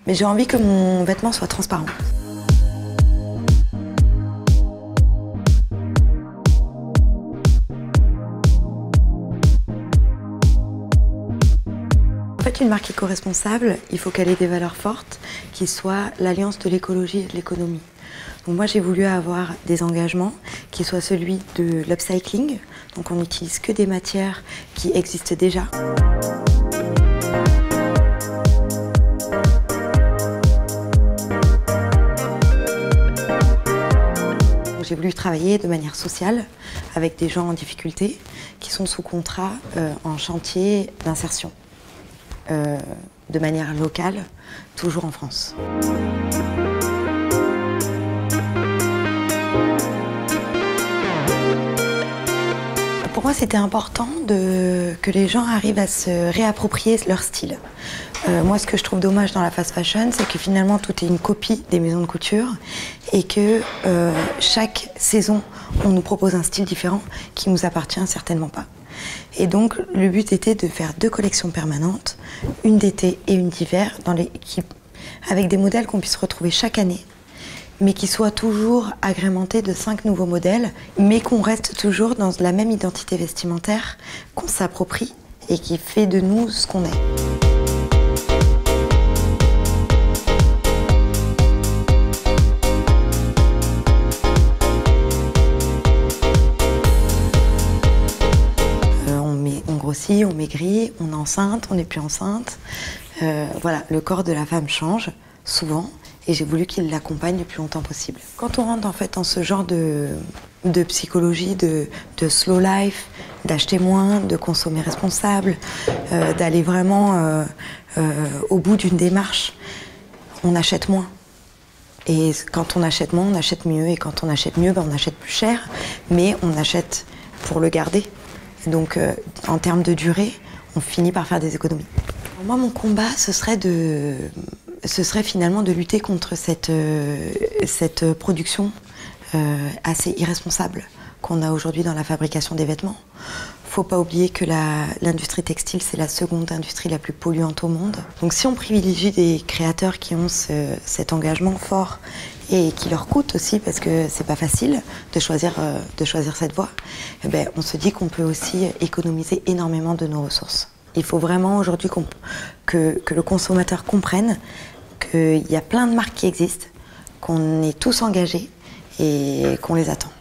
Mais j'ai envie que mon vêtement soit transparent. En fait, une marque éco-responsable, il faut qu'elle ait des valeurs fortes, qui soient l'alliance de l'écologie et de l'économie. Donc moi, j'ai voulu avoir des engagements qui soient celui de l'upcycling. Donc on n'utilise que des matières qui existent déjà. J'ai voulu travailler de manière sociale avec des gens en difficulté qui sont sous contrat en chantier d'insertion, de manière locale, toujours en France. Pour moi, c'était important que les gens arrivent à se réapproprier leur style. Moi, ce que je trouve dommage dans la fast fashion, c'est que finalement, tout est une copie des maisons de couture et que chaque saison, on nous propose un style différent qui nous appartient certainement pas. Et donc, le but était de faire 2 collections permanentes, une d'été et une d'hiver, avec des modèles qu'on puisse retrouver chaque année, mais qui soient toujours agrémentés de 5 nouveaux modèles, mais qu'on reste toujours dans la même identité vestimentaire, qu'on s'approprie et qui fait de nous ce qu'on est. On grossit, on maigrit, on est enceinte, on n'est plus enceinte. Voilà, le corps de la femme change souvent et j'ai voulu qu'il l'accompagne le plus longtemps possible. Quand on rentre en fait dans ce genre de psychologie, de slow life, d'acheter moins, de consommer responsable, d'aller vraiment au bout d'une démarche, on achète moins. Et quand on achète moins, on achète mieux. Et quand on achète mieux, on achète plus cher, mais on achète pour le garder. Donc, en termes de durée, on finit par faire des économies. Pour moi, mon combat, ce serait finalement de lutter contre cette production assez irresponsable qu'on a aujourd'hui dans la fabrication des vêtements. Faut pas oublier que l'industrie textile, c'est la seconde industrie la plus polluante au monde. Donc, si on privilégie des créateurs qui ont cet engagement fort et qui leur coûte aussi, parce que c'est pas facile de choisir cette voie, eh ben, on se dit qu'on peut aussi économiser énormément de nos ressources. Il faut vraiment aujourd'hui que le consommateur comprenne qu'il y a plein de marques qui existent, qu'on est tous engagés et qu'on les attend.